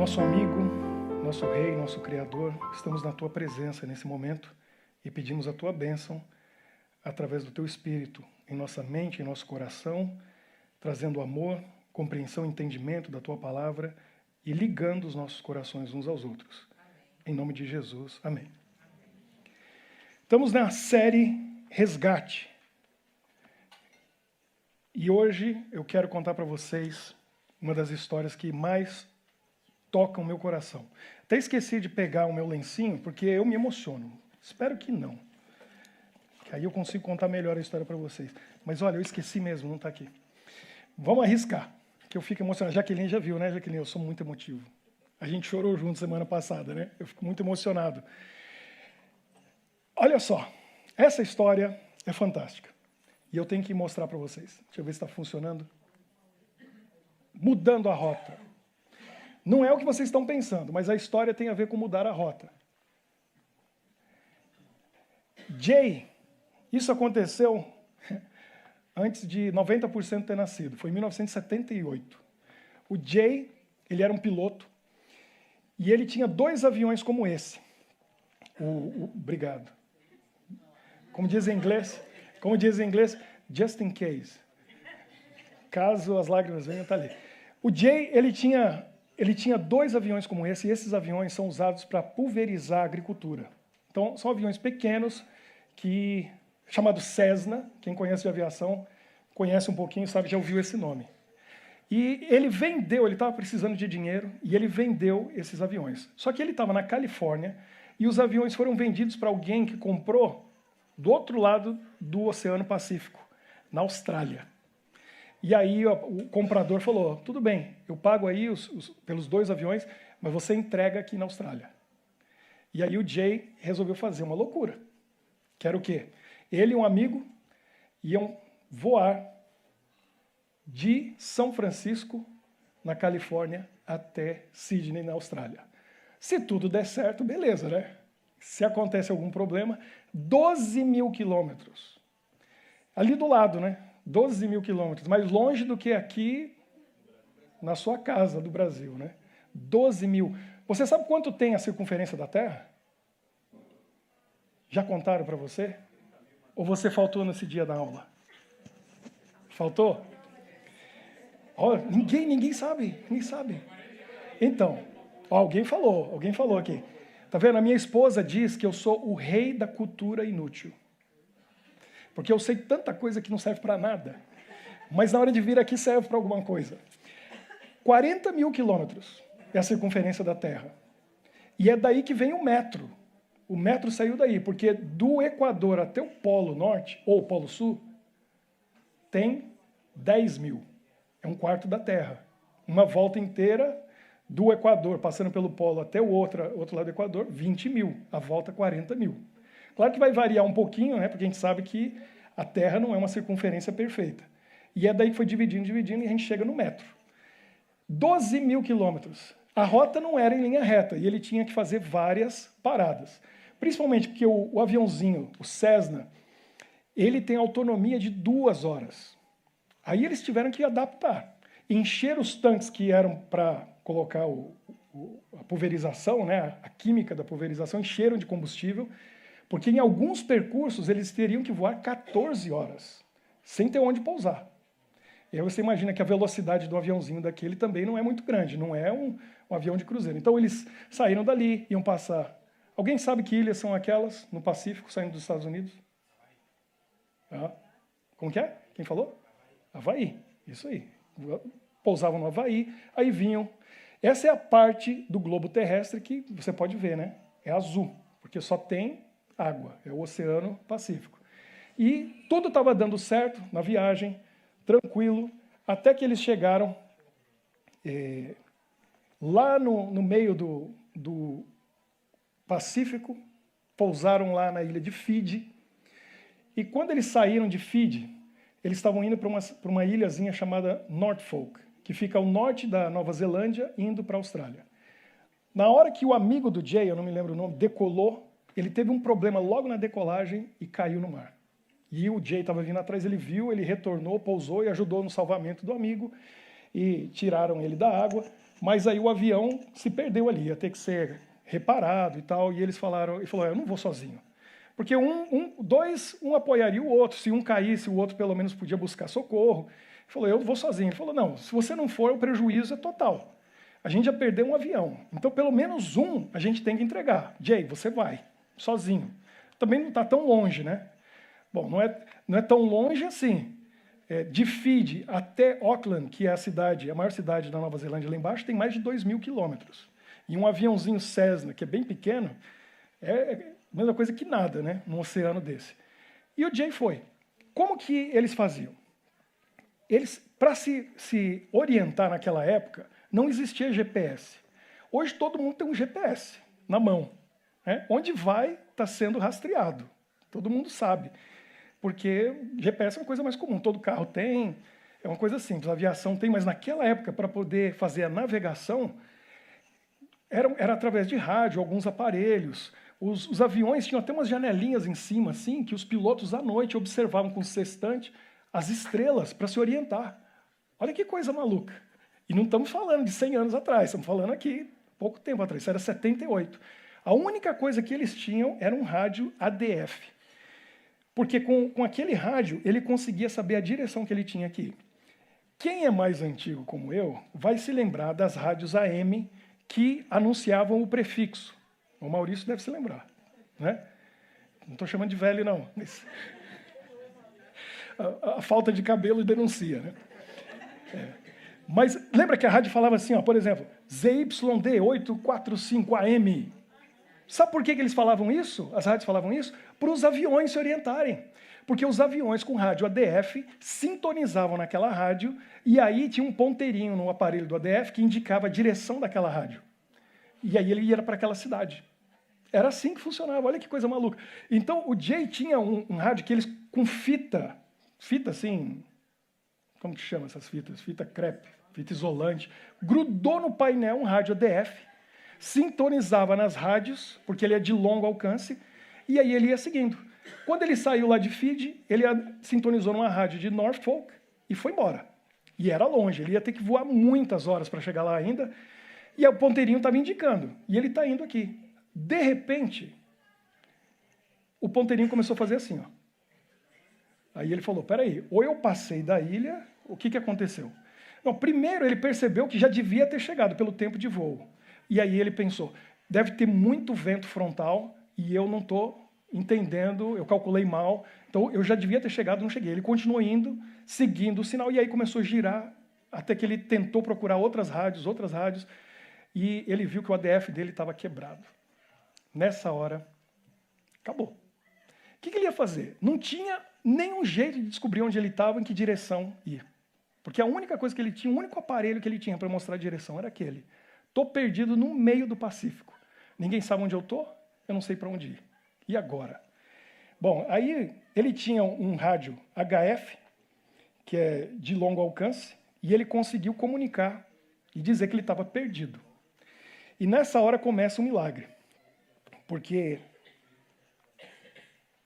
Nosso amigo, nosso Rei, nosso Criador, estamos na Tua presença nesse momento e pedimos a Tua bênção através do Teu Espírito em nossa mente, em nosso coração, trazendo amor, compreensão e entendimento da Tua Palavra e ligando os nossos corações uns aos outros. Em nome de Jesus, amém. Estamos na série Resgate. E hoje eu quero contar para vocês uma das histórias que mais tocam o meu coração. Até esqueci de pegar o meu lencinho, porque eu me emociono. Espero que não. Que aí eu consigo contar melhor a história para vocês. Mas olha, eu esqueci mesmo, não está aqui. Vamos arriscar, que eu fico emocionado. Jaqueline já viu, né, Jaqueline? Eu sou muito emotivo. A gente chorou junto semana passada, né? Eu fico muito emocionado. Olha só, essa história é fantástica. E eu tenho que mostrar para vocês. Deixa eu ver se está funcionando. Mudando a rota. Não é o que vocês estão pensando, mas a história tem a ver com mudar a rota. Jay, isso aconteceu antes de 90% ter nascido. Foi em 1978. O Jay, ele era um piloto e ele tinha 2 aviões como esse. Obrigado. Como diz em inglês, just in case. Caso as lágrimas venham, está ali. O Jay, ele tinha 2 aviões como esse, e esses aviões são usados para pulverizar a agricultura. Então, são aviões pequenos, chamados Cessna. Quem conhece de aviação, conhece um pouquinho, sabe, já ouviu esse nome. E ele estava precisando de dinheiro, e ele vendeu esses aviões. Só que ele estava na Califórnia, e os aviões foram vendidos para alguém que comprou do outro lado do Oceano Pacífico, na Austrália. E aí o comprador falou, tudo bem, eu pago aí pelos 2 aviões, mas você entrega aqui na Austrália. E aí o Jay resolveu fazer uma loucura. Que era o quê? Ele e um amigo iam voar de São Francisco, na Califórnia, até Sydney, na Austrália. Se tudo der certo, beleza, né? Se acontece algum problema, 12 mil quilômetros. Ali do lado, né? 12 mil quilômetros, mais longe do que aqui na sua casa do Brasil, né? 12 mil. Você sabe quanto tem a circunferência da Terra? Já contaram para você? Ou você faltou nesse dia da aula? Faltou? Oh, ninguém sabe, ninguém sabe. Então, alguém falou aqui. Tá vendo? A minha esposa diz que eu sou o rei da cultura inútil. Porque eu sei tanta coisa que não serve para nada. Mas na hora de vir aqui serve para alguma coisa. 40 mil quilômetros é a circunferência da Terra. E é daí que vem o metro. O metro saiu daí, porque do Equador até o Polo Norte, ou Polo Sul, tem 10 mil. É um quarto da Terra. Uma volta inteira do Equador, passando pelo Polo até o outro lado do Equador, 20 mil. A volta, 40 mil. Claro que vai variar um pouquinho, né? Porque a gente sabe que a Terra não é uma circunferência perfeita. E é daí que foi dividindo, e a gente chega no metro. 12 mil quilômetros. A rota não era em linha reta, e ele tinha que fazer várias paradas. Principalmente porque o aviãozinho, o Cessna, ele tem autonomia de 2 horas. Aí eles tiveram que adaptar. Encher os tanques que eram para colocar a pulverização, né? A química da pulverização, encheram de combustível, porque em alguns percursos eles teriam que voar 14 horas, sem ter onde pousar. E aí você imagina que a velocidade do aviãozinho daquele também não é muito grande, não é um avião de cruzeiro. Então eles saíram dali, iam passar. Alguém sabe que ilhas são aquelas no Pacífico, saindo dos Estados Unidos? Como que é? Quem falou? Havaí, isso aí. Pousavam no Havaí, aí vinham. Essa é a parte do globo terrestre que você pode ver, né? É azul, porque só tem água, é o Oceano Pacífico. E tudo estava dando certo na viagem, tranquilo, até que eles chegaram lá no meio do Pacífico, pousaram lá na ilha de Fiji, e quando eles saíram de Fiji, eles estavam indo para uma ilhazinha chamada Norfolk, que fica ao norte da Nova Zelândia, indo para a Austrália. Na hora que o amigo do Jay, eu não me lembro o nome, decolou, ele teve um problema logo na decolagem e caiu no mar. E o Jay estava vindo atrás, ele viu, ele retornou, pousou e ajudou no salvamento do amigo, e tiraram ele da água. Mas aí o avião se perdeu ali, ia ter que ser reparado e tal, e eles falaram, ele falou, eu não vou sozinho. Porque um apoiaria o outro, se um caísse, o outro pelo menos podia buscar socorro. Ele falou, eu vou sozinho. Ele falou, não, se você não for, o prejuízo é total. A gente já perdeu um avião, então pelo menos um a gente tem que entregar. Jay, você vai, sozinho. Também não está tão longe, né? Bom, não é tão longe assim. De Fiji até Auckland, que é a maior cidade da Nova Zelândia lá embaixo, tem mais de 2.000 quilômetros. E um aviãozinho Cessna, que é bem pequeno, é a mesma coisa que nada, né? Num oceano desse. E o Jay foi. Como que eles faziam? Para se orientar naquela época, não existia GPS. Hoje todo mundo tem um GPS na mão. Né? Onde vai, está sendo rastreado. Todo mundo sabe. Porque GPS é uma coisa mais comum. Todo carro tem, é uma coisa simples. A aviação tem, mas naquela época, para poder fazer a navegação, era através de rádio, alguns aparelhos. Os aviões tinham até umas janelinhas em cima, assim, que os pilotos à noite observavam com o sextante as estrelas para se orientar. Olha que coisa maluca. E não estamos falando de 100 anos atrás, estamos falando aqui pouco tempo atrás, isso era 78. A única coisa que eles tinham era um rádio ADF. Porque com aquele rádio, ele conseguia saber a direção que ele tinha aqui. Quem é mais antigo como eu, vai se lembrar das rádios AM que anunciavam o prefixo. O Maurício deve se lembrar. Né? Não estou chamando de velho, não. Mas a falta de cabelo denuncia. Né? Mas lembra que a rádio falava assim, ó, por exemplo, ZYD 845 AM. Sabe por que eles falavam isso? As rádios falavam isso? Para os aviões se orientarem. Porque os aviões com rádio ADF sintonizavam naquela rádio e aí tinha um ponteirinho no aparelho do ADF que indicava a direção daquela rádio. E aí ele ia para aquela cidade. Era assim que funcionava, olha que coisa maluca. Então o Jay tinha um rádio que eles com fita assim, como que chama essas fitas? Fita crepe, fita isolante, grudou no painel um rádio ADF, sintonizava nas rádios, porque ele é de longo alcance, e aí ele ia seguindo. Quando ele saiu lá de Fiji, ele sintonizou numa rádio de Norfolk e foi embora. E era longe, ele ia ter que voar muitas horas para chegar lá ainda, e o ponteirinho estava indicando, e ele está indo aqui. De repente, o ponteirinho começou a fazer assim, ó. Aí ele falou, peraí, ou eu passei da ilha, o que aconteceu? Não, primeiro ele percebeu que já devia ter chegado pelo tempo de voo. E aí ele pensou, deve ter muito vento frontal e eu não estou entendendo, eu calculei mal, então eu já devia ter chegado, não cheguei. Ele continuou indo, seguindo o sinal, e aí começou a girar, até que ele tentou procurar outras rádios, e ele viu que o ADF dele estava quebrado. Nessa hora, acabou. O que ele ia fazer? Não tinha nenhum jeito de descobrir onde ele estava, em que direção ir. Porque a única coisa que ele tinha, o único aparelho que ele tinha para mostrar a direção era aquele. Estou perdido no meio do Pacífico. Ninguém sabe onde eu estou, eu não sei para onde ir. E agora? Bom, aí ele tinha um rádio HF, que é de longo alcance, e ele conseguiu comunicar e dizer que ele estava perdido. E nessa hora começa um milagre. Porque,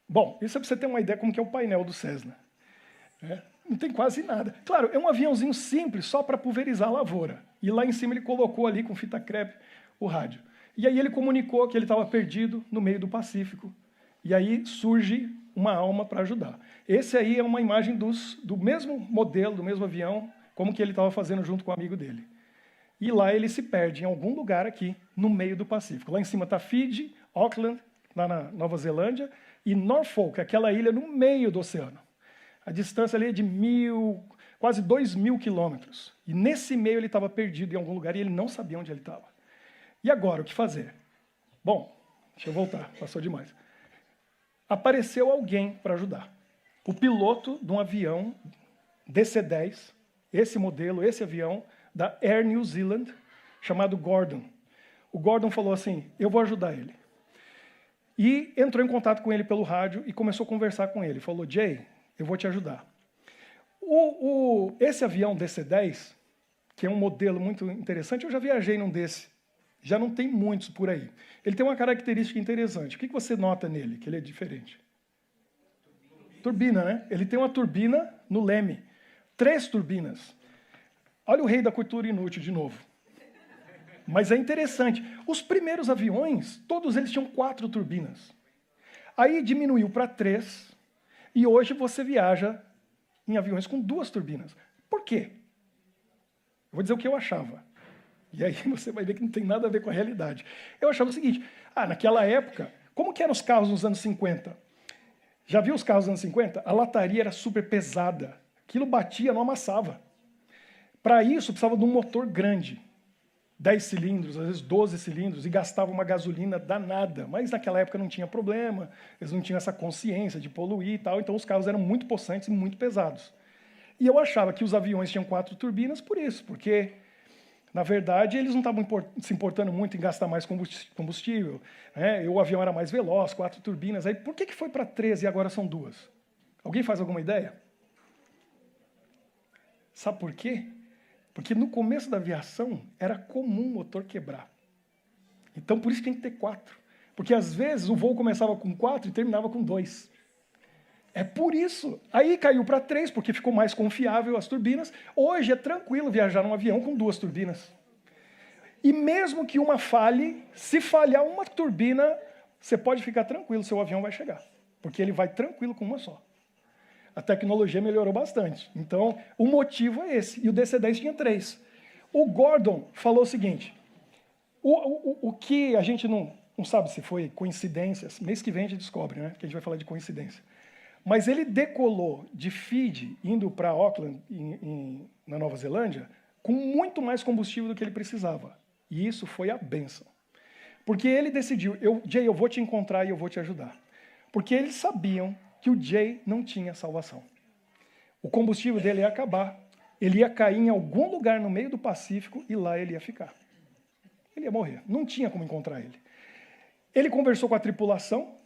bom, isso é para você ter uma ideia como que é o painel do Cessna. Não tem quase nada. Claro, é um aviãozinho simples, só para pulverizar a lavoura. E lá em cima ele colocou ali com fita crepe o rádio. E aí ele comunicou que ele estava perdido no meio do Pacífico. E aí surge uma alma para ajudar. Esse aí é uma imagem do mesmo modelo, do mesmo avião, como que ele estava fazendo junto com o amigo dele. E lá ele se perde em algum lugar aqui, no meio do Pacífico. Lá em cima está Fiji, Auckland, lá na Nova Zelândia, e Norfolk, aquela ilha no meio do oceano. A distância ali é de quase 2.000 quilômetros. E nesse meio ele estava perdido em algum lugar e ele não sabia onde ele estava. E agora, o que fazer? Bom, deixa eu voltar, passou demais. Apareceu alguém para ajudar. O piloto de um avião DC-10, esse modelo, esse avião, da Air New Zealand, chamado Gordon. O Gordon falou assim, eu vou ajudar ele. E entrou em contato com ele pelo rádio e começou a conversar com ele. Falou, Jay, eu vou te ajudar. Esse avião DC-10, que é um modelo muito interessante, eu já viajei num desse. Já não tem muitos por aí. Ele tem uma característica interessante. O que você nota nele, que ele é diferente? Turbina, né? Ele tem uma turbina no leme. 3 turbinas. Olha o rei da cultura inútil de novo. Mas é interessante, os primeiros aviões, todos eles tinham 4 turbinas. Aí diminuiu para 3, e hoje você viaja em aviões com 2 turbinas. Por quê? Eu vou dizer o que eu achava. E aí você vai ver que não tem nada a ver com a realidade. Eu achava o seguinte, naquela época, como que eram os carros nos anos 50? Já viu os carros nos anos 50? A lataria era super pesada. Aquilo batia, não amassava. Para isso, precisava de um motor grande. 10 cilindros, às vezes 12 cilindros, e gastava uma gasolina danada. Mas naquela época não tinha problema, eles não tinham essa consciência de poluir e tal, então os carros eram muito possantes e muito pesados. E eu achava que os aviões tinham 4 turbinas por isso, porque, na verdade, eles não estavam se importando muito em gastar mais combustível, né? O avião era mais veloz, 4 turbinas. Aí, por que foi para 13 e agora são 2? Alguém faz alguma ideia? Sabe por quê? Porque no começo da aviação era comum o motor quebrar. Então, por isso tem que ter 4. Porque, às vezes, o voo começava com 4 e terminava com 2. É por isso. Aí caiu para 3, porque ficou mais confiável as turbinas. Hoje é tranquilo viajar num avião com 2 turbinas. E mesmo que uma falhe, se falhar uma turbina, você pode ficar tranquilo, seu avião vai chegar. Porque ele vai tranquilo com uma só. A tecnologia melhorou bastante. Então, o motivo é esse. E o DC-10 tinha 3. O Gordon falou o seguinte, o que a gente não sabe se foi coincidência, mês que vem a gente descobre, né? Que a gente vai falar de coincidência. Mas ele decolou de Fiji, indo para Auckland, na Nova Zelândia, com muito mais combustível do que ele precisava. E isso foi a bênção. Porque ele decidiu, Jay, eu vou te encontrar e eu vou te ajudar. Porque eles sabiam que o Jay não tinha salvação. O combustível dele ia acabar, ele ia cair em algum lugar no meio do Pacífico e lá ele ia ficar. Ele ia morrer, não tinha como encontrar ele. Ele conversou com a tripulação,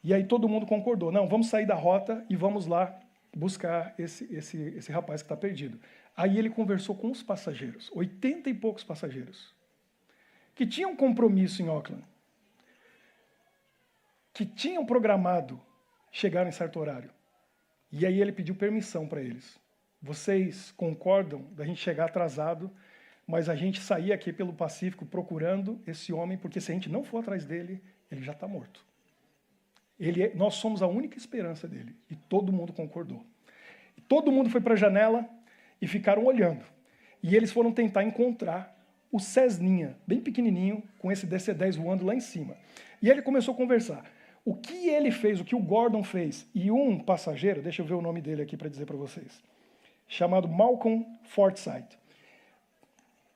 e aí todo mundo concordou, não, vamos sair da rota e vamos lá buscar esse rapaz que está perdido. Aí ele conversou com os passageiros, 80 e poucos passageiros, que tinham compromisso em Auckland, que tinham programado chegar em certo horário. E aí ele pediu permissão para eles. Vocês concordam da gente chegar atrasado, mas a gente sair aqui pelo Pacífico procurando esse homem, porque se a gente não for atrás dele, ele já está morto. Nós somos a única esperança dele. E todo mundo concordou. E todo mundo foi para a janela e ficaram olhando. E eles foram tentar encontrar o Cessninha, bem pequenininho, com esse DC-10 voando lá em cima. E ele começou a conversar. O que ele fez, o que o Gordon fez, e um passageiro, deixa eu ver o nome dele aqui para dizer para vocês, chamado Malcolm Forsythe.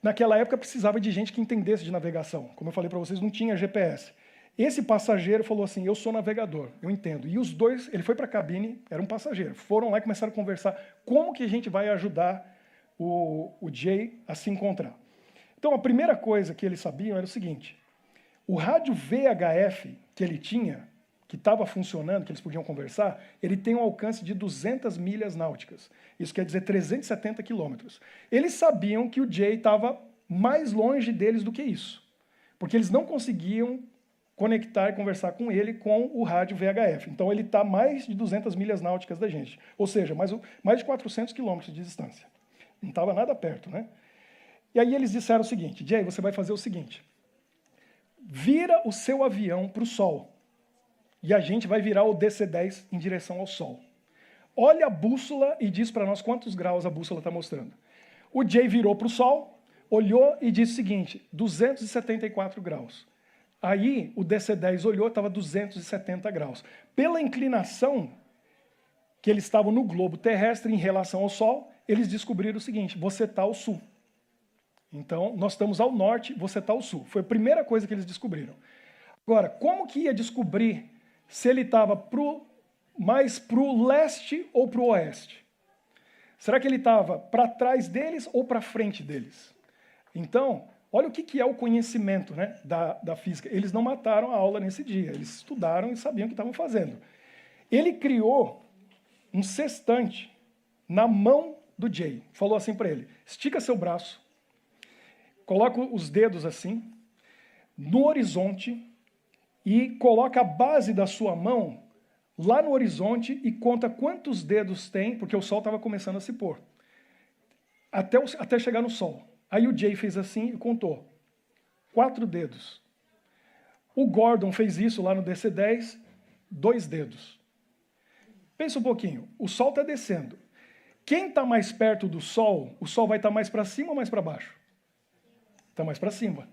Naquela época precisava de gente que entendesse de navegação. Como eu falei para vocês, não tinha GPS. Esse passageiro falou assim, eu sou navegador, eu entendo. E os dois, ele foi para a cabine, era um passageiro, foram lá e começaram a conversar como que a gente vai ajudar o Jay a se encontrar. Então, a primeira coisa que eles sabiam era o seguinte, o rádio VHF que ele tinha, que estava funcionando, que eles podiam conversar, ele tem um alcance de 200 milhas náuticas. Isso quer dizer 370 quilômetros. Eles sabiam que o Jay estava mais longe deles do que isso, porque eles não conseguiam conectar e conversar com ele com o rádio VHF. Então ele está mais de 200 milhas náuticas da gente, ou seja, mais de 400 quilômetros de distância. Não estava nada perto, né? E aí eles disseram o seguinte, Jay, você vai fazer o seguinte, vira o seu avião para o sol, e a gente vai virar o DC-10 em direção ao sol. Olha a bússola e diz para nós quantos graus a bússola está mostrando. O Jay virou para o sol, olhou e disse o seguinte, 274 graus. Aí o DC-10 olhou, estava 270 graus. Pela inclinação que eles estavam no globo terrestre em relação ao sol, eles descobriram o seguinte, você está ao sul. Então, nós estamos ao norte, você está ao sul. Foi a primeira coisa que eles descobriram. Agora, como que ia descobrir se ele estava mais para o leste ou para o oeste? Será que ele estava para trás deles ou para frente deles? Então, olha o que é o conhecimento, né, da física. Eles não mataram a aula nesse dia, eles estudaram e sabiam o que estavam fazendo. Ele criou um sextante na mão do Jay. Falou assim para ele, estica seu braço, coloca os dedos assim, no horizonte, e coloca a base da sua mão lá no horizonte e conta quantos dedos tem, porque o sol estava começando a se pôr, até chegar no sol. Aí o Jay fez assim e contou. 4 dedos. O Gordon fez isso lá no DC-10, 2 dedos. Pensa um pouquinho, o Sol está descendo. Quem está mais perto do Sol, o Sol vai estar mais para cima ou mais para baixo? Está mais para cima.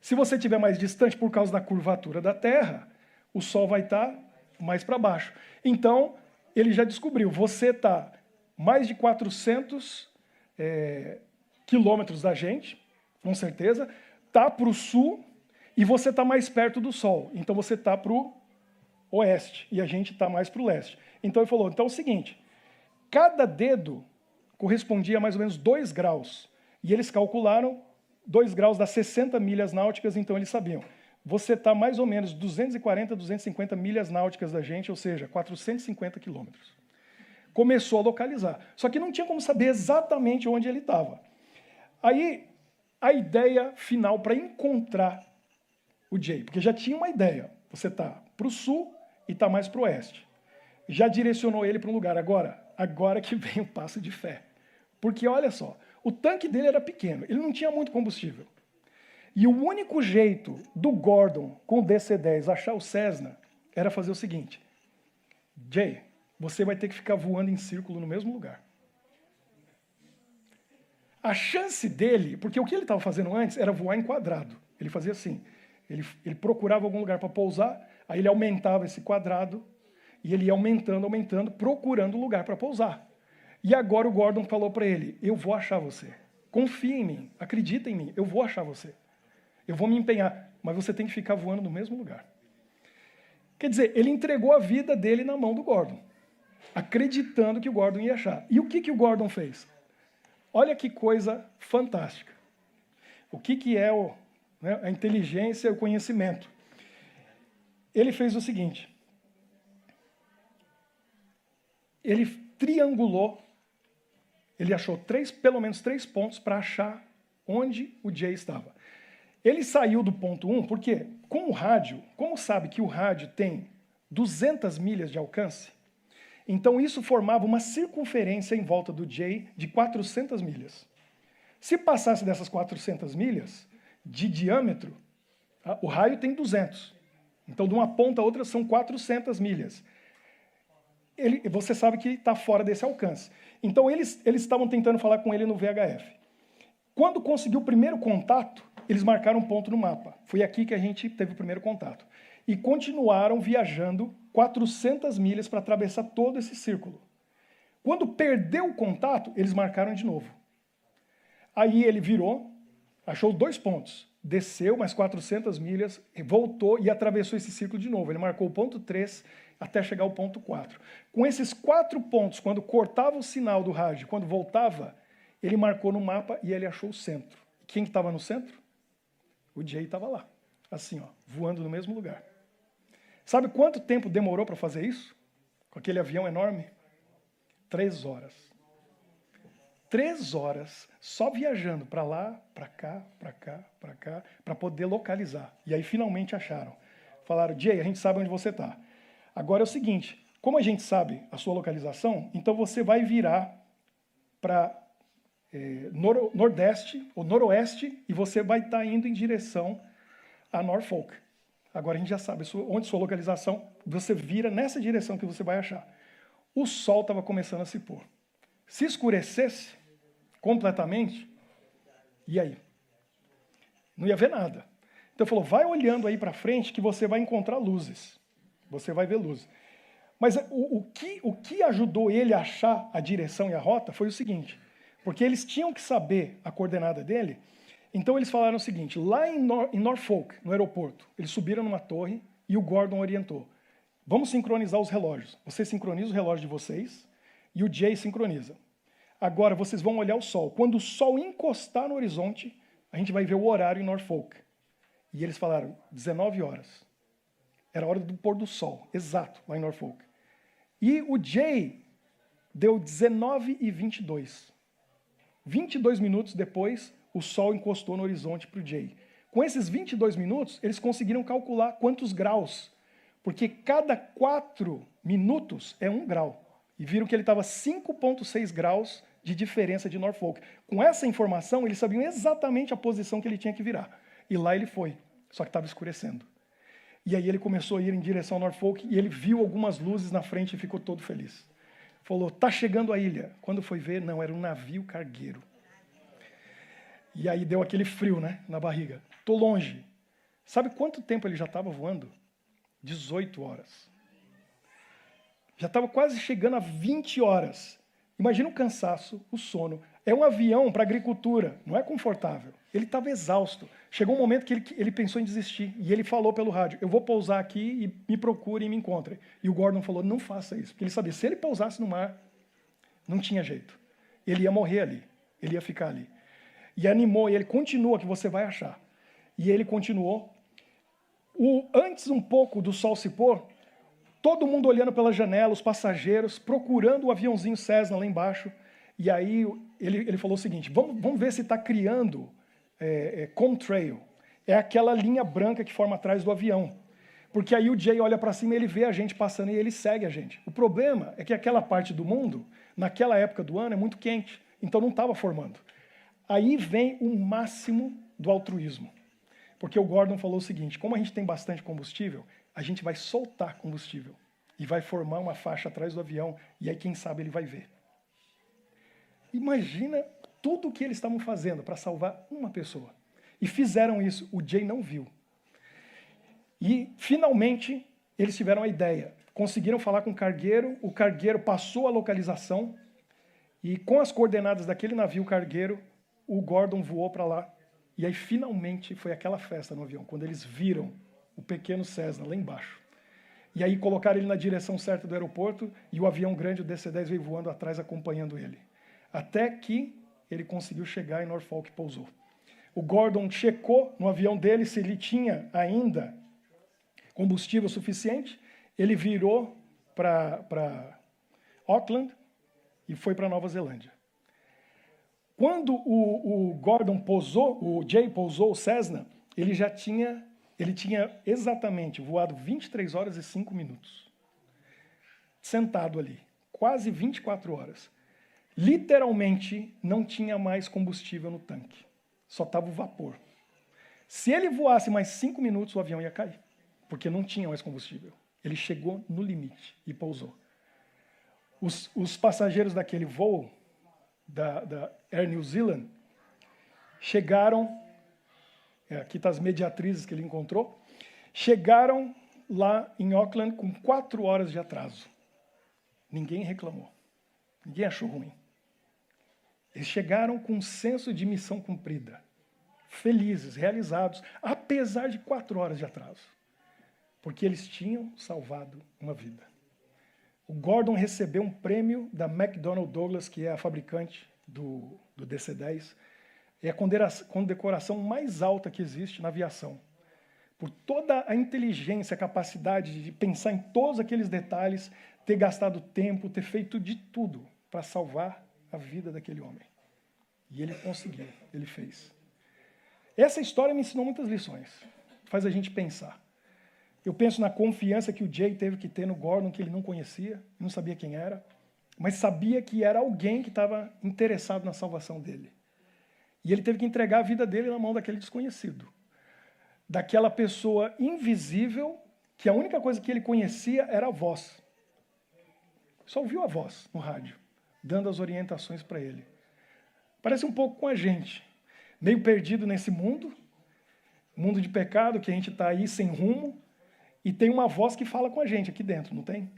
Se você estiver mais distante por causa da curvatura da Terra, o Sol vai estar mais para baixo. Então, ele já descobriu, você está mais de 400 quilômetros da gente, com certeza, está para o sul e você está mais perto do Sol. Então, você está para o oeste e a gente está mais para o leste. Então, ele falou, então é o seguinte, cada dedo correspondia a mais ou menos 2 graus. E eles calcularam 2 graus dá 60 milhas náuticas, então eles sabiam. Você está mais ou menos 240, 250 milhas náuticas da gente, ou seja, 450 quilômetros. Começou a localizar. Só que não tinha como saber exatamente onde ele estava. Aí, a ideia final para encontrar o Jay, porque já tinha uma ideia. Você está para o sul e está mais para o oeste. Já direcionou ele para um lugar. Agora que vem o passo de fé. Porque, olha só, o tanque dele era pequeno, ele não tinha muito combustível. E o único jeito do Gordon, com o DC-10, achar o Cessna, era fazer o seguinte. Jay, você vai ter que ficar voando em círculo no mesmo lugar. A chance dele, porque o que ele estava fazendo antes era voar em quadrado. Ele fazia assim, ele procurava algum lugar para pousar, aí ele aumentava esse quadrado, e ele ia aumentando, procurando lugar para pousar. E agora o Gordon falou para ele, eu vou achar você. Confia em mim, acredita em mim, eu vou achar você. Eu vou me empenhar, mas você tem que ficar voando no mesmo lugar. Quer dizer, ele entregou a vida dele na mão do Gordon, acreditando que o Gordon ia achar. E o que o Gordon fez? Olha que coisa fantástica. O que é a inteligência e o conhecimento? Ele fez o seguinte. Ele triangulou, ele achou pelo menos 3 pontos para achar onde o Jay estava. Ele saiu do ponto 1, porque com o rádio, como sabe que o rádio tem 200 milhas de alcance, então isso formava uma circunferência em volta do Jay de 400 milhas. Se passasse dessas 400 milhas de diâmetro, o raio tem 200. Então, de uma ponta a outra são 400 milhas. Você sabe que está fora desse alcance. Então, eles estavam tentando falar com ele no VHF. Quando conseguiu o primeiro contato, eles marcaram um ponto no mapa. Foi aqui que a gente teve o primeiro contato. E continuaram viajando 400 milhas para atravessar todo esse círculo. Quando perdeu o contato, eles marcaram de novo. Aí ele virou, achou 2 pontos. Desceu mais 400 milhas, voltou e atravessou esse círculo de novo. Ele marcou o ponto 3 até chegar ao ponto 4. Com esses 4 pontos, quando cortava o sinal do rádio, quando voltava, ele marcou no mapa e ele achou o centro. Quem estava no centro? O Jay estava lá, assim, ó, voando no mesmo lugar. Sabe quanto tempo demorou para fazer isso? Com aquele avião enorme? 3 horas. 3 horas só viajando para lá, para cá, para cá, para cá, para poder localizar. E aí finalmente acharam. Falaram, Jay, a gente sabe onde você está. Agora é o seguinte, como a gente sabe a sua localização, então você vai virar para nordeste ou noroeste e você vai estar indo em direção a Norfolk. Agora a gente já sabe onde sua localização, você vira nessa direção que você vai achar. O sol estava começando a se pôr. Se escurecesse completamente, e aí? Não ia ver nada. Então falou, vai olhando aí para frente que você vai encontrar luzes. Você vai ver luzes. Mas o que ajudou ele a achar a direção e a rota foi o seguinte, porque eles tinham que saber a coordenada dele, então eles falaram o seguinte, lá em Norfolk, no aeroporto, eles subiram numa torre e o Gordon orientou, vamos sincronizar os relógios. Você sincroniza o relógio de vocês e o Jay sincroniza. Agora vocês vão olhar o sol. Quando o sol encostar no horizonte, a gente vai ver o horário em Norfolk. E eles falaram, 19 horas. Era a hora do pôr do sol, exato, lá em Norfolk. E o Jay deu 19h22. 22 minutos depois, o sol encostou no horizonte para o Jay. Com esses 22 minutos, eles conseguiram calcular quantos graus, porque cada 4 minutos é 1 grau. E viram que ele estava 5,6 graus de diferença de Norfolk. Com essa informação, eles sabiam exatamente a posição que ele tinha que virar. e lá ele foi, só que estava escurecendo. E aí ele começou a ir em direção ao Norfolk e ele viu algumas luzes na frente e ficou todo feliz. Falou, tá chegando a ilha. Quando foi ver, não, era um navio cargueiro. E aí deu aquele frio, né, na barriga. Tô longe. Sabe quanto tempo ele já estava voando? 18 horas. Já estava quase chegando a 20 horas. Imagina o cansaço, o sono. É um avião para agricultura, não é confortável. Ele estava exausto. Chegou um momento que ele pensou em desistir. E ele falou pelo rádio, eu vou pousar aqui e me procure e me encontre. E o Gordon falou, não faça isso. Porque ele sabia, se ele pousasse no mar, não tinha jeito. Ele ia morrer ali. Ele ia ficar ali. E animou, e ele continua, que você vai achar. E ele continuou. Antes um pouco do sol se pôr, todo mundo olhando pela janela, os passageiros, procurando o aviãozinho Cessna lá embaixo. E aí ele falou o seguinte, vamos ver se está criando contrail. É aquela linha branca que forma atrás do avião. Porque aí o Jay olha para cima e ele vê a gente passando e ele segue a gente. O problema é que aquela parte do mundo, naquela época do ano, é muito quente. Então não estava formando. Aí vem o máximo do altruísmo. Porque o Gordon falou o seguinte, como a gente tem bastante combustível, a gente vai soltar combustível e vai formar uma faixa atrás do avião e aí quem sabe ele vai ver. Imagina tudo o que eles estavam fazendo para salvar uma pessoa. E fizeram isso, o Jay não viu. E finalmente eles tiveram a ideia, conseguiram falar com o cargueiro passou a localização e com as coordenadas daquele navio cargueiro, o Gordon voou para lá. E aí, finalmente, foi aquela festa no avião, quando eles viram o pequeno Cessna lá embaixo. E aí colocaram ele na direção certa do aeroporto e o avião grande, o DC-10, veio voando atrás, acompanhando ele. Até que ele conseguiu chegar em Norfolk e pousou. O Gordon checou no avião dele se ele tinha ainda combustível suficiente. Ele virou para Auckland e foi para Nova Zelândia. Quando o Gordon pousou, o Jay pousou o Cessna, ele tinha exatamente voado 23 horas e 5 minutos. Sentado ali, quase 24 horas. Literalmente não tinha mais combustível no tanque, só estava o vapor. Se ele voasse mais 5 minutos, o avião ia cair, porque não tinha mais combustível. Ele chegou no limite e pousou. Os passageiros daquele voo, da Air New Zealand, chegaram, aqui estão as mediatrizes que ele encontrou, chegaram lá em Auckland com 4 horas de atraso. Ninguém reclamou, ninguém achou ruim. Eles chegaram com um senso de missão cumprida, felizes, realizados, apesar de 4 horas de atraso, porque eles tinham salvado uma vida. O Gordon recebeu um prêmio da McDonnell Douglas, que é a fabricante do DC-10. É a condecoração mais alta que existe na aviação. Por toda a inteligência, a capacidade de pensar em todos aqueles detalhes, ter gastado tempo, ter feito de tudo para salvar a vida daquele homem. E ele conseguiu, ele fez. Essa história me ensinou muitas lições. Faz a gente pensar. Eu penso na confiança que o Jay teve que ter no Gordon, que ele não conhecia, não sabia quem era, mas sabia que era alguém que estava interessado na salvação dele. E ele teve que entregar a vida dele na mão daquele desconhecido. Daquela pessoa invisível, que a única coisa que ele conhecia era a voz. Só ouviu a voz no rádio, dando as orientações para ele. Parece um pouco com a gente, meio perdido nesse mundo de pecado, que a gente está aí sem rumo, e tem uma voz que fala com a gente aqui dentro, não tem?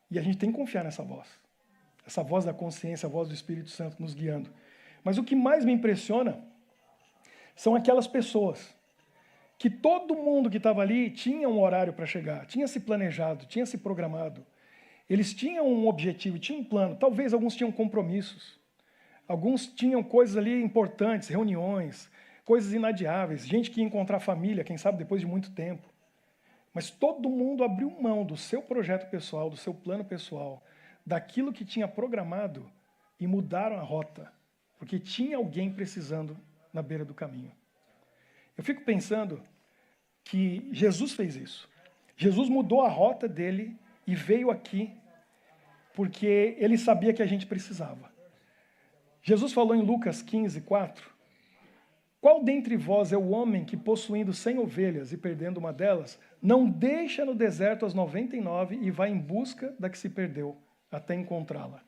E a gente tem que confiar nessa voz. Essa voz da consciência, a voz do Espírito Santo nos guiando. Mas o que mais me impressiona são aquelas pessoas que todo mundo que estava ali tinha um horário para chegar, tinha se planejado, tinha se programado. Eles tinham um objetivo, tinham um plano. Talvez alguns tinham compromissos. Alguns tinham coisas ali importantes, reuniões, coisas inadiáveis. Gente que ia encontrar a família, quem sabe depois de muito tempo. Mas todo mundo abriu mão do seu projeto pessoal, do seu plano pessoal, daquilo que tinha programado e mudaram a rota, porque tinha alguém precisando na beira do caminho. Eu fico pensando que Jesus fez isso. Jesus mudou a rota dele e veio aqui porque ele sabia que a gente precisava. Jesus falou em Lucas 15, 4, Qual dentre vós é o homem que, possuindo 100 ovelhas e perdendo uma delas, não deixa no deserto as 99 e vai em busca da que se perdeu, até encontrá-la?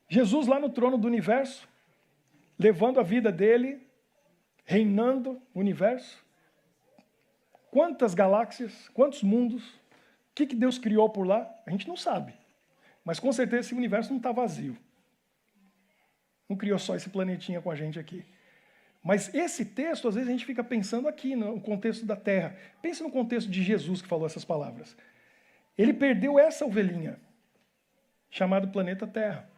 Jesus lá no trono do universo, levando a vida dele, reinando o universo. Quantas galáxias, quantos mundos, o que Deus criou por lá? A gente não sabe. Mas com certeza esse universo não está vazio. Não criou só esse planetinha com a gente aqui. Mas esse texto, às vezes a gente fica pensando aqui no contexto da Terra. Pense no contexto de Jesus que falou essas palavras. Ele perdeu essa ovelhinha, chamada planeta Terra.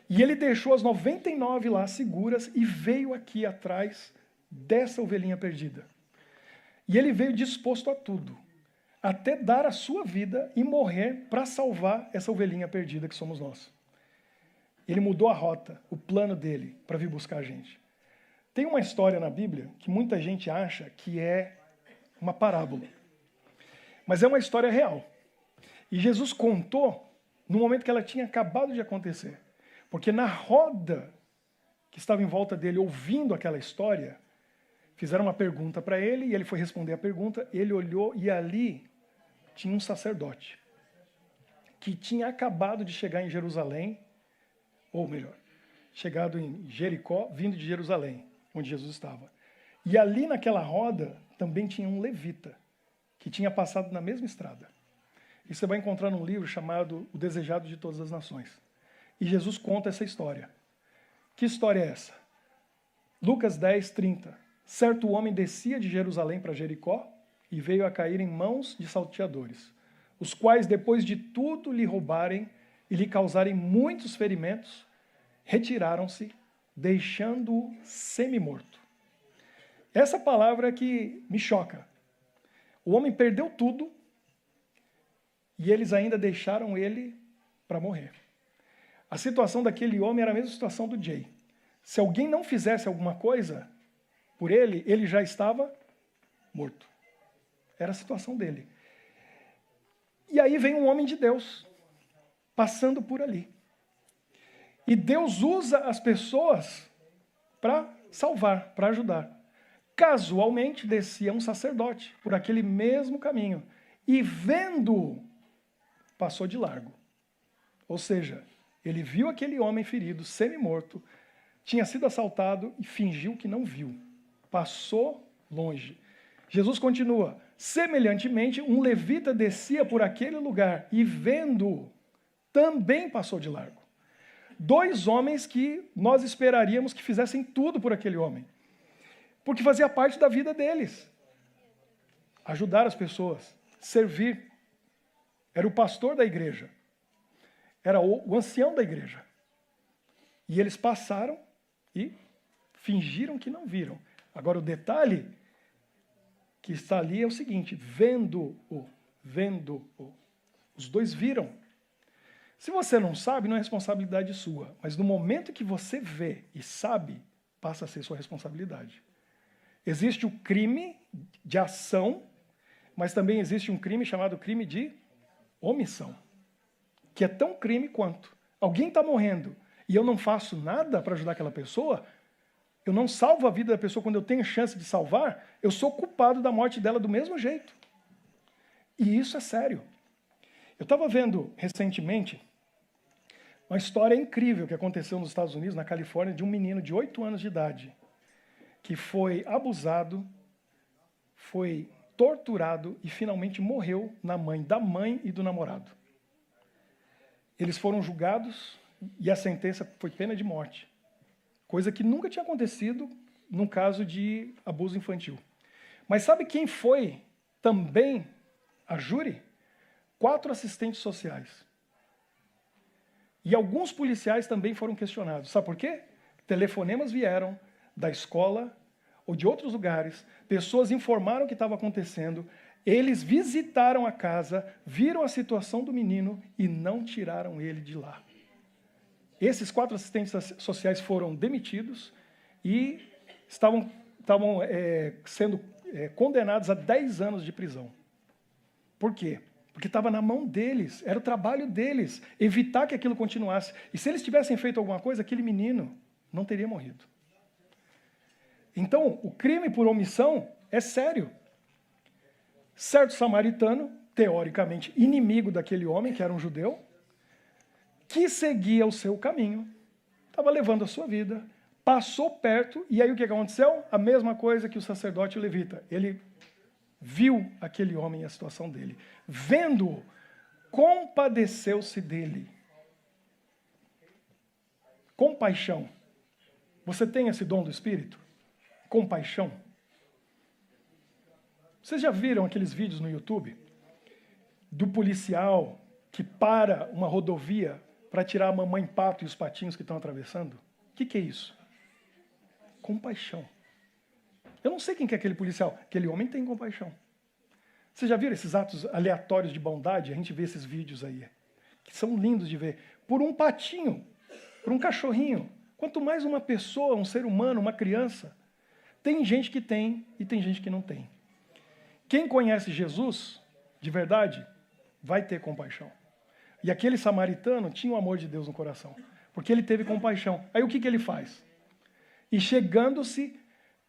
E ele deixou as 99 lá seguras e veio aqui atrás dessa ovelhinha perdida. E ele veio disposto a tudo, até dar a sua vida e morrer para salvar essa ovelhinha perdida que somos nós. Ele mudou a rota, o plano dele para vir buscar a gente. Tem uma história na Bíblia que muita gente acha que é uma parábola. Mas é uma história real. E Jesus contou no momento que ela tinha acabado de acontecer. Porque na roda que estava em volta dele, ouvindo aquela história, fizeram uma pergunta para ele e ele foi responder a pergunta. Ele olhou e ali tinha um sacerdote que tinha acabado de chegar em Jerusalém, ou melhor, chegado em Jericó, vindo de Jerusalém, onde Jesus estava. E ali naquela roda também tinha um levita, que tinha passado na mesma estrada. E você vai encontrar num livro chamado O Desejado de Todas as Nações. E Jesus conta essa história. Que história é essa? Lucas 10, 30. Certo homem descia de Jerusalém para Jericó e veio a cair em mãos de salteadores, os quais, depois de tudo lhe roubarem e lhe causarem muitos ferimentos, retiraram-se, deixando-o semi-morto. Essa palavra que me choca. O homem perdeu tudo e eles ainda deixaram ele para morrer. A situação daquele homem era a mesma situação do Jay. Se alguém não fizesse alguma coisa por ele, ele já estava morto. Era a situação dele. E aí vem um homem de Deus, passando por ali. E Deus usa as pessoas para salvar, para ajudar. Casualmente descia um sacerdote por aquele mesmo caminho. E vendo, passou de largo. Ou seja, ele viu aquele homem ferido, semi-morto, tinha sido assaltado e fingiu que não viu. Passou longe. Jesus continua. Semelhantemente, um levita descia por aquele lugar e vendo, também passou de largo. Dois homens que nós esperaríamos que fizessem tudo por aquele homem. Porque fazia parte da vida deles. Ajudar as pessoas, servir. Era o pastor da igreja. Era o ancião da igreja. E eles passaram e fingiram que não viram. Agora, o detalhe que está ali é o seguinte: vendo-o. Os dois viram. Se você não sabe, não é responsabilidade sua. Mas no momento que você vê e sabe, passa a ser sua responsabilidade. Existe o crime de ação, mas também existe um crime chamado crime de omissão, que é tão crime quanto. Alguém está morrendo e eu não faço nada para ajudar aquela pessoa, eu não salvo a vida da pessoa quando eu tenho chance de salvar, eu sou culpado da morte dela do mesmo jeito. E isso é sério. Eu estava vendo recentemente uma história incrível que aconteceu nos Estados Unidos, na Califórnia, de um menino de 8 anos de idade, que foi abusado, foi torturado e finalmente morreu na mãe da mãe e do namorado. Eles foram julgados e a sentença foi pena de morte. Coisa que nunca tinha acontecido num caso de abuso infantil. Mas sabe quem foi também a júri? 4 assistentes sociais. E alguns policiais também foram questionados. Sabe por quê? Telefonemas vieram da escola ou de outros lugares, pessoas informaram o que estava acontecendo, eles visitaram a casa, viram a situação do menino e não tiraram ele de lá. Esses 4 assistentes sociais foram demitidos e estavam sendo condenados a 10 anos de prisão. Por quê? Porque estava na mão deles, era o trabalho deles, evitar que aquilo continuasse. E se eles tivessem feito alguma coisa, aquele menino não teria morrido. Então, o crime por omissão é sério. Certo samaritano, teoricamente inimigo daquele homem, que era um judeu, que seguia o seu caminho, estava levando a sua vida, passou perto, e aí o que aconteceu? A mesma coisa que o sacerdote levita. Ele viu aquele homem e a situação dele. Vendo-o, compadeceu-se dele. Compaixão. Você tem esse dom do Espírito? Compaixão. Vocês já viram aqueles vídeos no YouTube do policial que para uma rodovia para tirar a mamãe pato e os patinhos que estão atravessando? O que é isso? Compaixão. Eu não sei quem que é aquele policial. Aquele homem tem compaixão. Vocês já viram esses atos aleatórios de bondade? A gente vê esses vídeos aí, que são lindos de ver. Por um patinho, por um cachorrinho. Quanto mais uma pessoa, um ser humano, uma criança. Tem gente que tem e tem gente que não tem. Quem conhece Jesus, de verdade, vai ter compaixão. E aquele samaritano tinha o amor de Deus no coração, porque ele teve compaixão. Aí o que ele faz? E chegando-se,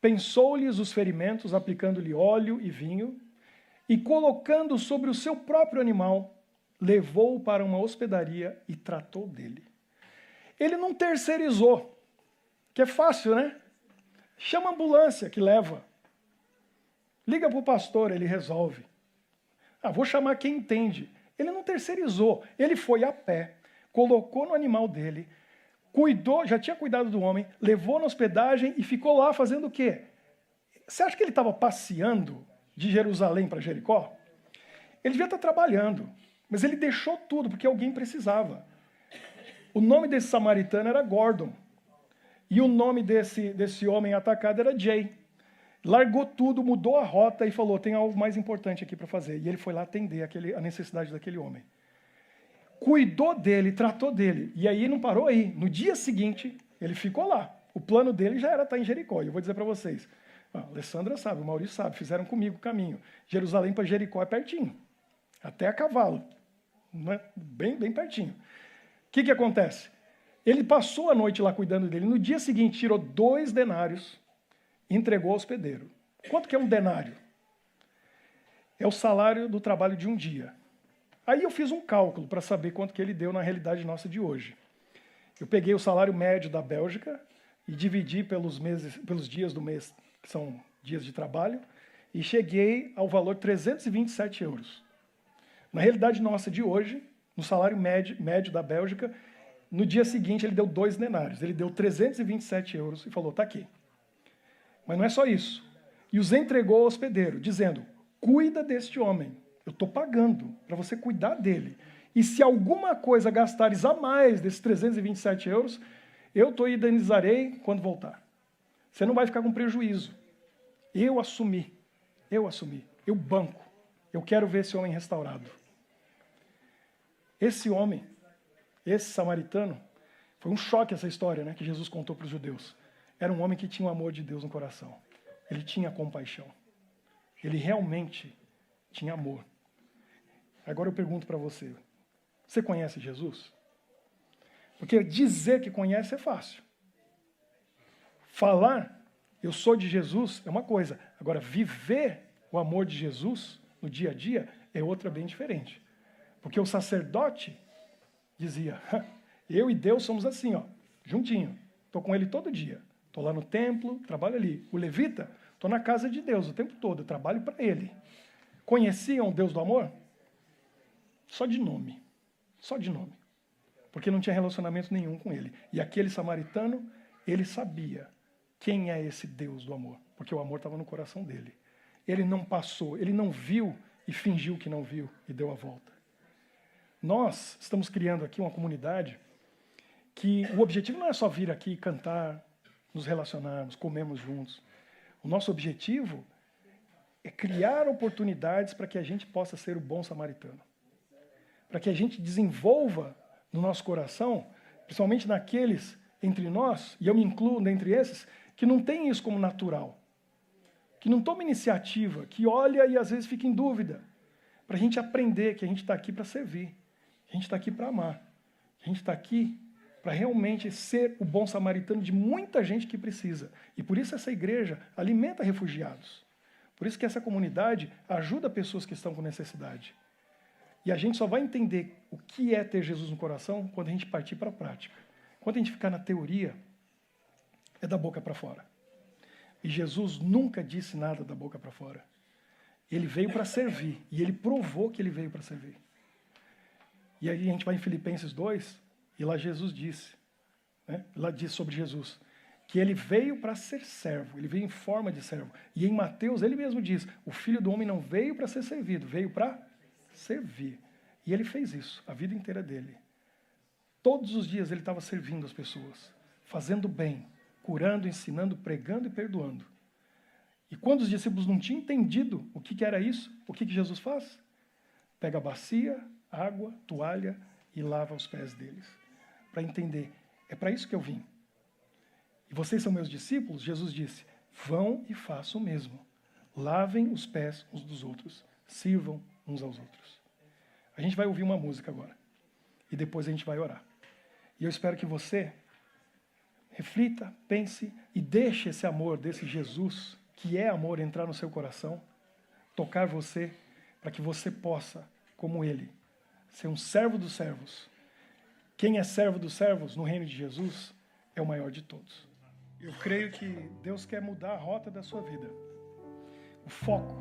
pensou-lhes os ferimentos, aplicando-lhe óleo e vinho, e colocando sobre o seu próprio animal, levou-o para uma hospedaria e tratou dele. Ele não terceirizou, que é fácil, né? Chama a ambulância que leva. Liga para o pastor, ele resolve. Vou chamar quem entende. Ele não terceirizou, ele foi a pé, colocou no animal dele, cuidou, já tinha cuidado do homem, levou na hospedagem e ficou lá fazendo o quê? Você acha que ele estava passeando de Jerusalém para Jericó? Ele devia estar trabalhando, mas ele deixou tudo porque alguém precisava. O nome desse samaritano era Gordon, e o nome desse homem atacado era Jay. Largou tudo, mudou a rota e falou, tem algo mais importante aqui para fazer. E ele foi lá atender a necessidade daquele homem. Cuidou dele, tratou dele. E aí não parou aí. No dia seguinte, ele ficou lá. O plano dele já era estar em Jericó. E eu vou dizer para vocês. A Alessandra sabe, o Maurício sabe, fizeram comigo o caminho. Jerusalém para Jericó é pertinho. Até a cavalo. Não é? Bem pertinho. O que acontece? Ele passou a noite lá cuidando dele. No dia seguinte, tirou 2 denários. Entregou ao hospedeiro. Quanto que é um denário? É o salário do trabalho de um dia. Aí eu fiz um cálculo para saber quanto que ele deu na realidade nossa de hoje. Eu peguei o salário médio da Bélgica e dividi pelos dias do mês, que são dias de trabalho, e cheguei ao valor 327 euros. Na realidade nossa de hoje, no salário médio da Bélgica, no dia seguinte ele deu 2 denários. Ele deu 327 euros e falou, está aqui. Mas não é só isso. E os entregou ao hospedeiro, dizendo, cuida deste homem. Eu estou pagando para você cuidar dele. E se alguma coisa gastares a mais desses 327 euros, eu te indenizarei quando voltar. Você não vai ficar com prejuízo. Eu assumi. Eu banco. Eu quero ver esse homem restaurado. Esse homem, esse samaritano, foi um choque essa história, né, que Jesus contou para os judeus. Era um homem que tinha o amor de Deus no coração. Ele tinha compaixão. Ele realmente tinha amor. Agora eu pergunto para você. Você conhece Jesus? Porque dizer que conhece é fácil. Falar, eu sou de Jesus, é uma coisa. Agora, viver o amor de Jesus no dia a dia é outra bem diferente. Porque o sacerdote dizia, eu e Deus somos assim, juntinho. Estou com ele todo dia. Estou lá no templo, trabalho ali. O levita, estou na casa de Deus o tempo todo, eu trabalho para ele. Conheciam o Deus do amor? Só de nome. Só de nome. Porque não tinha relacionamento nenhum com ele. E aquele samaritano, ele sabia quem é esse Deus do amor. Porque o amor estava no coração dele. Ele não passou, ele não viu e fingiu que não viu e deu a volta. Nós estamos criando aqui uma comunidade que o objetivo não é só vir aqui cantar, nos relacionarmos, comermos juntos. O nosso objetivo é criar oportunidades para que a gente possa ser o bom samaritano. Para que a gente desenvolva no nosso coração, principalmente naqueles entre nós, e eu me incluo dentre esses, que não tem isso como natural. Que não toma iniciativa, que olha e às vezes fica em dúvida. Para a gente aprender que a gente está aqui para servir. Que a gente está aqui para amar. Que a gente está aqui para realmente ser o bom samaritano de muita gente que precisa. E por isso essa igreja alimenta refugiados. Por isso que essa comunidade ajuda pessoas que estão com necessidade. E a gente só vai entender o que é ter Jesus no coração quando a gente partir para a prática. Quando a gente ficar na teoria, é da boca para fora. E Jesus nunca disse nada da boca para fora. Ele veio para servir, e ele provou que ele veio para servir. E aí a gente vai em Filipenses 2, e lá Jesus disse, né? Lá diz sobre Jesus, que ele veio para ser servo, ele veio em forma de servo. E em Mateus ele mesmo diz, o Filho do Homem não veio para ser servido, veio para servir. E ele fez isso, a vida inteira dele. Todos os dias ele estava servindo as pessoas, fazendo bem, curando, ensinando, pregando e perdoando. E quando os discípulos não tinham entendido o que era isso, o que Jesus faz? Pega a bacia, água, toalha e lava os pés deles. Para entender, é para isso que eu vim. E vocês são meus discípulos? Jesus disse, vão e façam o mesmo. Lavem os pés uns dos outros, sirvam uns aos outros. A gente vai ouvir uma música agora. E depois a gente vai orar. E eu espero que você reflita, pense e deixe esse amor desse Jesus, que é amor, entrar no seu coração, tocar você, para que você possa, como ele, ser um servo dos servos. Quem é servo dos servos no reino de Jesus é o maior de todos. Eu creio que Deus quer mudar a rota da sua vida. O foco.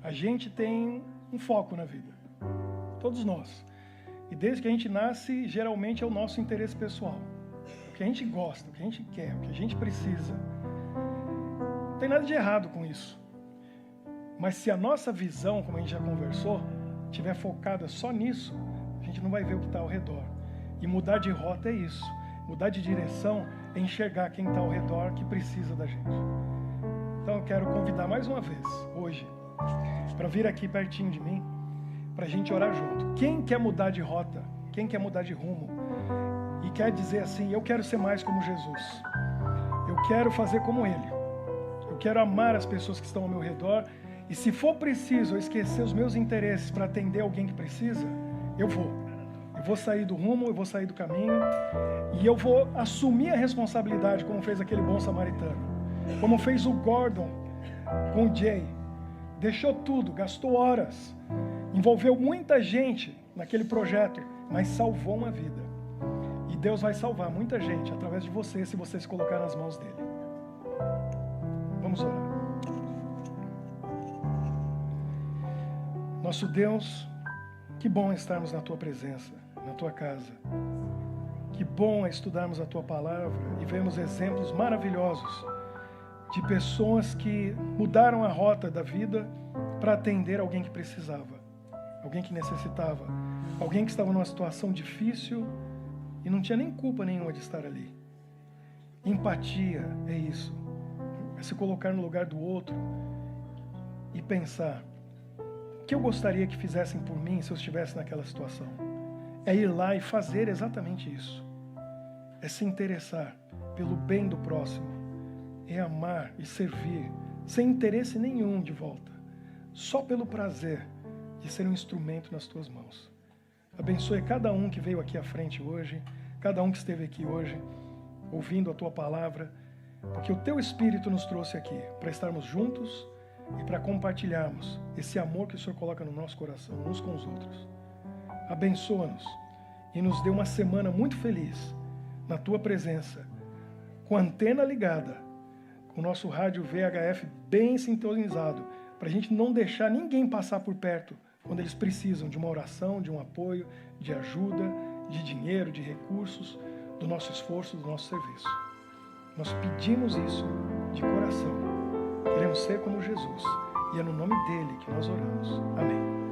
A gente tem um foco na vida. Todos nós. E desde que a gente nasce, geralmente é o nosso interesse pessoal. O que a gente gosta, o que a gente quer, o que a gente precisa. Não tem nada de errado com isso. Mas se a nossa visão, como a gente já conversou, estiver focada só nisso, a gente não vai ver o que está ao redor. E mudar de rota é isso. Mudar de direção é enxergar quem está ao redor que precisa da gente. Então eu quero convidar mais uma vez, hoje, para vir aqui pertinho de mim, para a gente orar junto. Quem quer mudar de rota? Quem quer mudar de rumo? E quer dizer assim, eu quero ser mais como Jesus. Eu quero fazer como Ele. Eu quero amar as pessoas que estão ao meu redor. E se for preciso eu esquecer os meus interesses para atender alguém que precisa, eu vou. Eu vou sair do rumo, eu vou sair do caminho. E eu vou assumir a responsabilidade, como fez aquele bom samaritano. Como fez o Gordon com o Jay. Deixou tudo, gastou horas. Envolveu muita gente naquele projeto, mas salvou uma vida. E Deus vai salvar muita gente através de você, se você se colocar nas mãos dele. Vamos orar. Nosso Deus, que bom é estarmos na Tua presença, na Tua casa. Que bom é estudarmos a Tua palavra e vermos exemplos maravilhosos de pessoas que mudaram a rota da vida para atender alguém que precisava, alguém que necessitava, alguém que estava numa situação difícil e não tinha nem culpa nenhuma de estar ali. Empatia é isso, é se colocar no lugar do outro e pensar, o que eu gostaria que fizessem por mim se eu estivesse naquela situação? É ir lá e fazer exatamente isso. É se interessar pelo bem do próximo. É amar e servir, sem interesse nenhum de volta. Só pelo prazer de ser um instrumento nas tuas mãos. Abençoe cada um que veio aqui à frente hoje, cada um que esteve aqui hoje, ouvindo a tua palavra, porque o teu Espírito nos trouxe aqui para estarmos juntos e para compartilharmos esse amor que o Senhor coloca no nosso coração, uns com os outros. Abençoa-nos e nos dê uma semana muito feliz na tua presença, com a antena ligada, com o nosso rádio VHF bem sintonizado, para a gente não deixar ninguém passar por perto quando eles precisam de uma oração, de um apoio, de ajuda, de dinheiro, de recursos, do nosso esforço, do nosso serviço. Nós pedimos isso de coração. Queremos ser como Jesus. E é no nome dele que nós oramos. Amém.